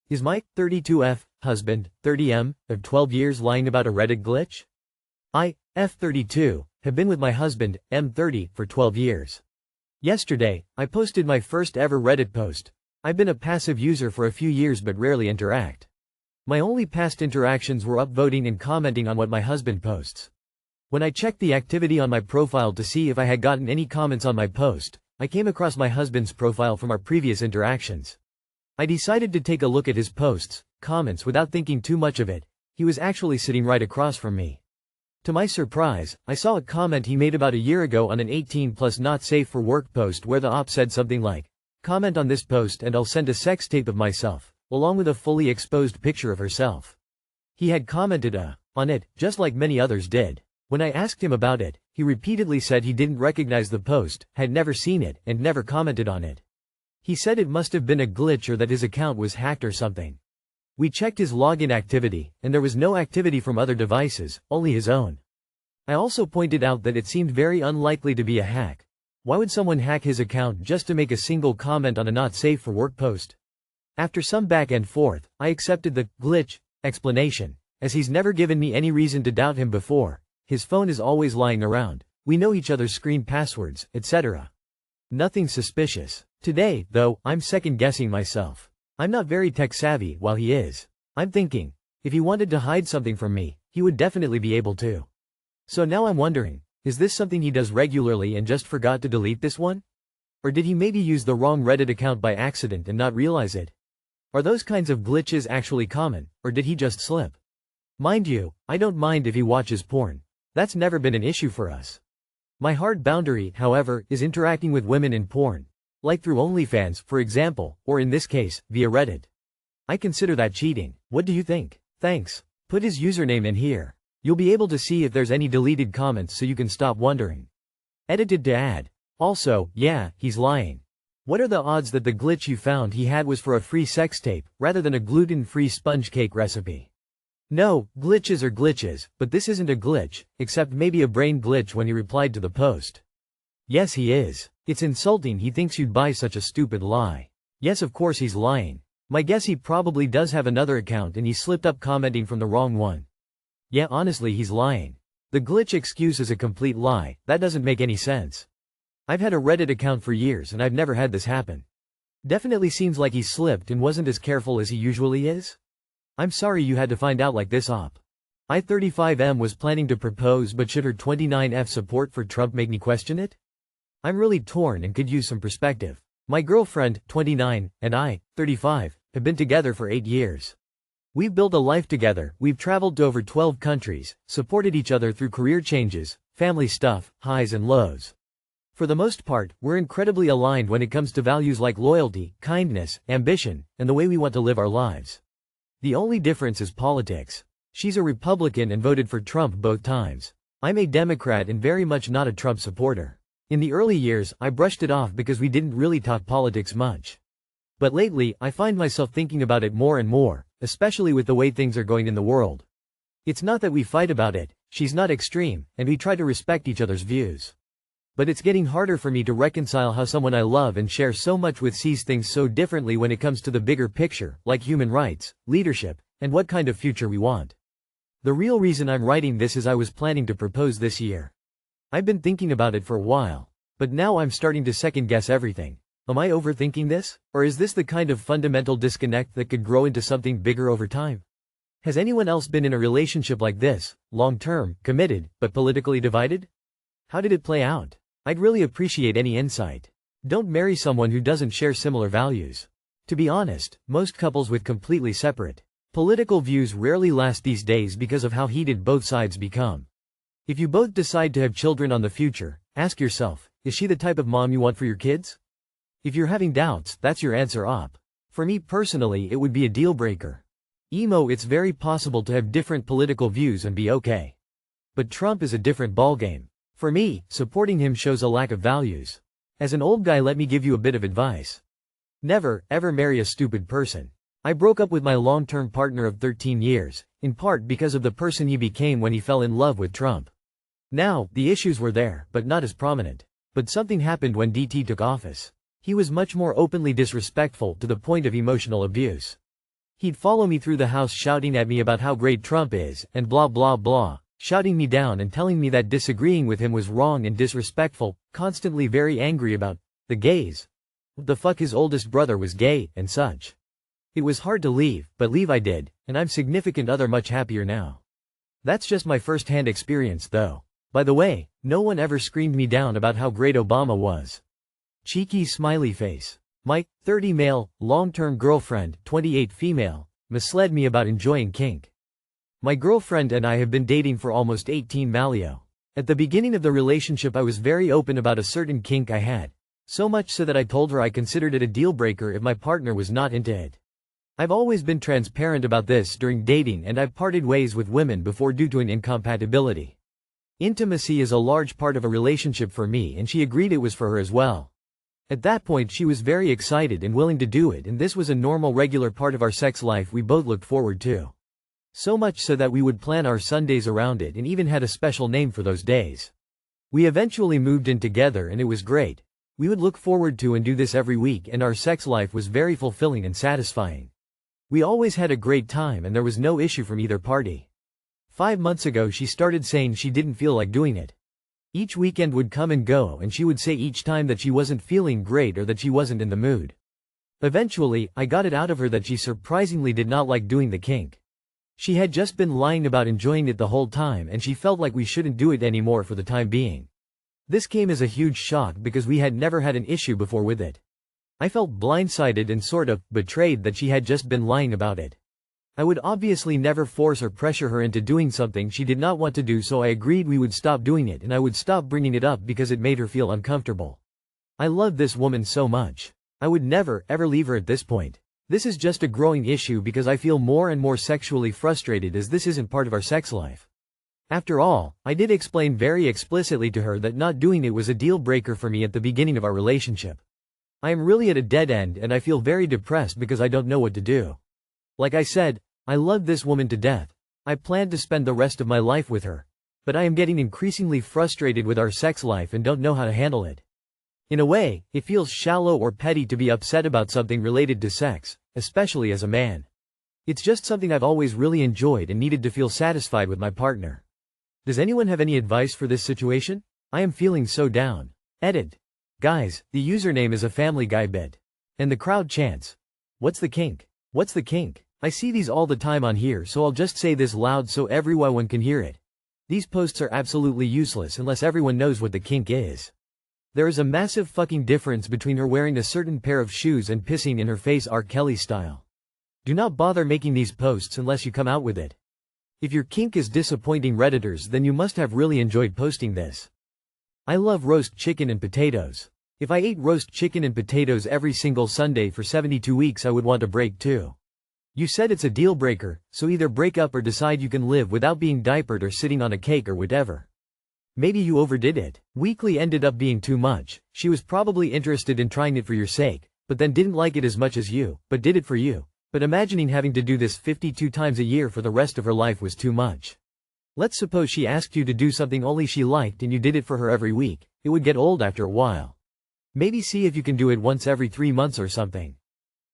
Is my 32F husband, 30M, of 12 years lying about a Reddit glitch? I, F32, have been with my husband, M30, for 12 years. Yesterday, I posted my first ever Reddit post. I've been a passive user for a few years but rarely interact. My only past interactions were upvoting and commenting on what my husband posts. When I checked the activity on my profile to see if I had gotten any comments on my post, I came across my husband's profile from our previous interactions. I decided to take a look at his posts, comments without thinking too much of it. He was actually sitting right across from me. To my surprise, I saw a comment he made about a year ago on an 18+ not safe for work post where the op said something like, "Comment on this post and I'll send a sex tape of myself," along with a fully exposed picture of herself. He had commented on it, just like many others did. When I asked him about it, he repeatedly said he didn't recognize the post, had never seen it, and never commented on it. He said it must have been a glitch or that his account was hacked or something. We checked his login activity, and there was no activity from other devices, only his own. I also pointed out that it seemed very unlikely to be a hack. Why would someone hack his account just to make a single comment on a not safe for work post? After some back and forth, I accepted the glitch explanation, as he's never given me any reason to doubt him before. His phone is always lying around. We know each other's screen passwords, etc. Nothing suspicious. Today, though, I'm second-guessing myself. I'm not very tech-savvy, while he is. I'm thinking, if he wanted to hide something from me, he would definitely be able to. So now I'm wondering, is this something he does regularly and just forgot to delete this one? Or did he maybe use the wrong Reddit account by accident and not realize it? Are those kinds of glitches actually common, or did he just slip? Mind you, I don't mind if he watches porn. That's never been an issue for us. My hard boundary, however, is interacting with women in porn. Like through OnlyFans, for example, or in this case, via Reddit. I consider that cheating. What do you think? Thanks. Put his username in here. You'll be able to see if there's any deleted comments so you can stop wondering. Edited to add. Also, yeah, he's lying. What are the odds that the glitch you found he had was for a free sex tape, rather than a gluten-free sponge cake recipe? No, glitches are glitches, but this isn't a glitch, except maybe a brain glitch when he replied to the post. Yes, he is. It's insulting he thinks you'd buy such a stupid lie. Yes, of course he's lying. My guess he probably does have another account and he slipped up commenting from the wrong one. Yeah, honestly he's lying. The glitch excuse is a complete lie. That doesn't make any sense. I've had a Reddit account for years and I've never had this happen. Definitely seems like he slipped and wasn't as careful as he usually is. I'm sorry you had to find out like this, op. I-35M was planning to propose, but should her 29F support for Trump make me question it? I'm really torn and could use some perspective. My girlfriend, 29, and I, 35, have been together for 8 years. We've built a life together, we've traveled to over 12 countries, supported each other through career changes, family stuff, highs and lows. For the most part, we're incredibly aligned when it comes to values like loyalty, kindness, ambition, and the way we want to live our lives. The only difference is politics. She's a Republican and voted for Trump both times. I'm a Democrat and very much not a Trump supporter. In the early years, I brushed it off because we didn't really talk politics much. But lately, I find myself thinking about it more and more, especially with the way things are going in the world. It's not that we fight about it, she's not extreme, and we try to respect each other's views. But it's getting harder for me to reconcile how someone I love and share so much with sees things so differently when it comes to the bigger picture, like human rights, leadership, and what kind of future we want. The real reason I'm writing this is I was planning to propose this year. I've been thinking about it for a while, but now I'm starting to second-guess everything. Am I overthinking this? Or is this the kind of fundamental disconnect that could grow into something bigger over time? Has anyone else been in a relationship like this, long-term, committed, but politically divided? How did it play out? I'd really appreciate any insight. Don't marry someone who doesn't share similar values. To be honest, most couples with completely separate political views rarely last these days because of how heated both sides become. If you both decide to have children on the future, ask yourself, is she the type of mom you want for your kids? If you're having doubts, that's your answer, op. For me personally, it would be a deal breaker. It's very possible to have different political views and be okay. But Trump is a different ballgame. For me, supporting him shows a lack of values. As an old guy, let me give you a bit of advice. Never, ever marry a stupid person. I broke up with my long-term partner of 13 years, in part because of the person he became when he fell in love with Trump. Now, the issues were there, but not as prominent. But something happened when DT took office. He was much more openly disrespectful to the point of emotional abuse. He'd follow me through the house shouting at me about how great Trump is, and blah blah blah, shouting me down and telling me that disagreeing with him was wrong and disrespectful, constantly very angry about the gays. What the fuck, his oldest brother was gay, and such. It was hard to leave, but leave I did, and I'm significant other much happier now. That's just my first-hand experience though. By the way, no one ever screamed me down about how great Obama was. Cheeky smiley face. My 30 male, long-term girlfriend, 28 female, misled me about enjoying kink. My girlfriend and I have been dating for almost 18 malio. At the beginning of the relationship I was very open about a certain kink I had. So much so that I told her I considered it a deal-breaker if my partner was not into it. I've always been transparent about this during dating, and I've parted ways with women before due to an incompatibility. Intimacy is a large part of a relationship for me, and she agreed it was for her as well. At that point she was very excited and willing to do it, and this was a normal regular part of our sex life we both looked forward to. So much so that we would plan our Sundays around it and even had a special name for those days. We eventually moved in together and it was great. We would look forward to and do this every week, and our sex life was very fulfilling and satisfying. We always had a great time and there was no issue from either party. 5 months ago she started saying she didn't feel like doing it. Each weekend would come and go and she would say each time that she wasn't feeling great or that she wasn't in the mood. Eventually, I got it out of her that she surprisingly did not like doing the kink. She had just been lying about enjoying it the whole time, and she felt like we shouldn't do it anymore for the time being. This came as a huge shock because we had never had an issue before with it. I felt blindsided and sort of betrayed that she had just been lying about it. I would obviously never force or pressure her into doing something she did not want to do, so I agreed we would stop doing it and I would stop bringing it up because it made her feel uncomfortable. I love this woman so much. I would never, ever leave her at this point. This is just a growing issue because I feel more and more sexually frustrated as this isn't part of our sex life. After all, I did explain very explicitly to her that not doing it was a deal breaker for me at the beginning of our relationship. I am really at a dead end and I feel very depressed because I don't know what to do. Like I said, I love this woman to death. I plan to spend the rest of my life with her. But I am getting increasingly frustrated with our sex life and don't know how to handle it. In a way, it feels shallow or petty to be upset about something related to sex, especially as a man. It's just something I've always really enjoyed and needed to feel satisfied with my partner. Does anyone have any advice for this situation? I am feeling so down. Edit. Guys, the username is a Family Guy bit. And the crowd chants, "What's the kink? What's the kink?" I see these all the time on here, so I'll just say this loud so everyone can hear it. These posts are absolutely useless unless everyone knows what the kink is. There is a massive fucking difference between her wearing a certain pair of shoes and pissing in her face R. Kelly style. Do not bother making these posts unless you come out with it. If your kink is disappointing Redditors, then you must have really enjoyed posting this. I love roast chicken and potatoes. If I ate roast chicken and potatoes every single Sunday for 72 weeks I would want a break too. You said it's a deal breaker, so either break up or decide you can live without being diapered or sitting on a cake or whatever. Maybe you overdid it. Weekly ended up being too much. She was probably interested in trying it for your sake, but then didn't like it as much as you, but did it for you. But imagining having to do this 52 times a year for the rest of her life was too much. Let's suppose she asked you to do something only she liked and you did it for her every week. It would get old after a while. Maybe see if you can do it once every 3 months or something.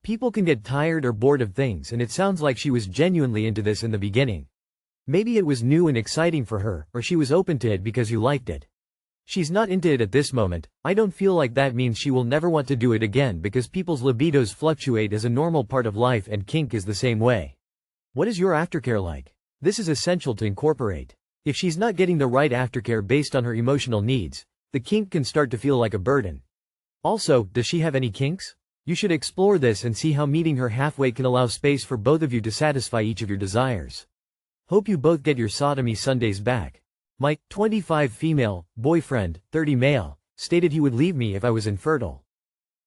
People can get tired or bored of things, and it sounds like she was genuinely into this in the beginning. Maybe it was new and exciting for her, or she was open to it because you liked it. She's not into it at this moment. I don't feel like that means she will never want to do it again because people's libidos fluctuate as a normal part of life, and kink is the same way. What is your aftercare like? This is essential to incorporate. If she's not getting the right aftercare based on her emotional needs, the kink can start to feel like a burden. Also, does she have any kinks? You should explore this and see how meeting her halfway can allow space for both of you to satisfy each of your desires. Hope you both get your sodomy Sundays back. My 25 female boyfriend, 30 male, stated he would leave me if I was infertile.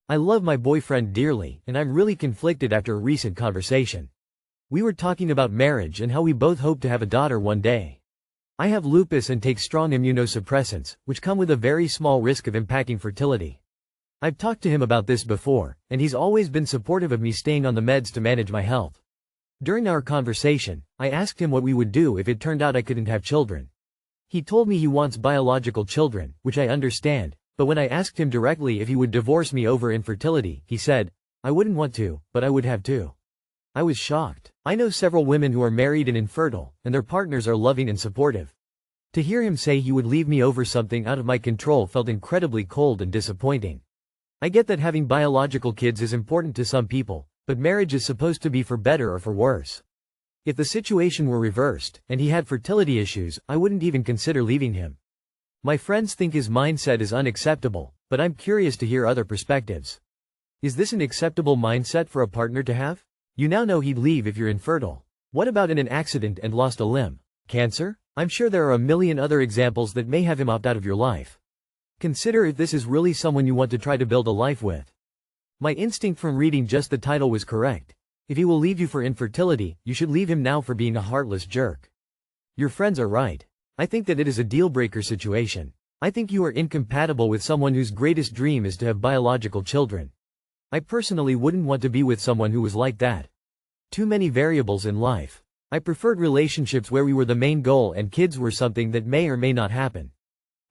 I love my boyfriend dearly, and I'm really conflicted after a recent conversation. We were talking about marriage and how we both hope to have a daughter one day. I have lupus and take strong immunosuppressants, which come with a very small risk of impacting fertility. I've talked to him about this before, and he's always been supportive of me staying on the meds to manage my health. During our conversation, I asked him what we would do if it turned out I couldn't have children. He told me he wants biological children, which I understand, but when I asked him directly if he would divorce me over infertility, he said, "I wouldn't want to, but I would have to." I was shocked. I know several women who are married and infertile, and their partners are loving and supportive. To hear him say he would leave me over something out of my control felt incredibly cold and disappointing. I get that having biological kids is important to some people, but marriage is supposed to be for better or for worse. If the situation were reversed, and he had fertility issues, I wouldn't even consider leaving him. My friends think his mindset is unacceptable, but I'm curious to hear other perspectives. Is this an acceptable mindset for a partner to have? You now know he'd leave if you're infertile. What about in an accident and lost a limb? Cancer? I'm sure there are a million other examples that may have him opt out of your life. Consider if this is really someone you want to try to build a life with. My instinct from reading just the title was correct. If he will leave you for infertility, you should leave him now for being a heartless jerk. Your friends are right. I think that it is a deal-breaker situation. I think you are incompatible with someone whose greatest dream is to have biological children. I personally wouldn't want to be with someone who was like that. Too many variables in life. I preferred relationships where we were the main goal and kids were something that may or may not happen.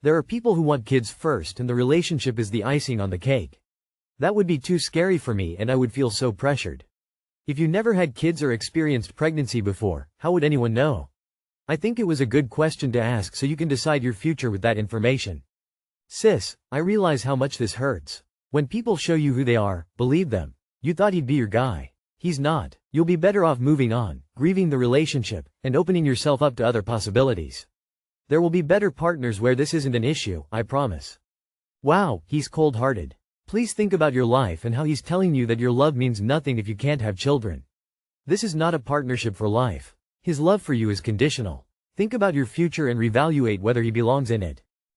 There are people who want kids first and the relationship is the icing on the cake. That would be too scary for me and I would feel so pressured. If you never had kids or experienced pregnancy before, how would anyone know? I think it was a good question to ask so you can decide your future with that information. Sis, I realize how much this hurts. When people show you who they are, believe them. You thought he'd be your guy. He's not. You'll be better off moving on, grieving the relationship, and opening yourself up to other possibilities. There will be better partners where this isn't an issue, I promise. Wow, he's cold-hearted. Please think about your life and how he's telling you that your love means nothing if you can't have children. This is not a partnership for life. His love for you is conditional. Think about your future and reevaluate whether he belongs in it.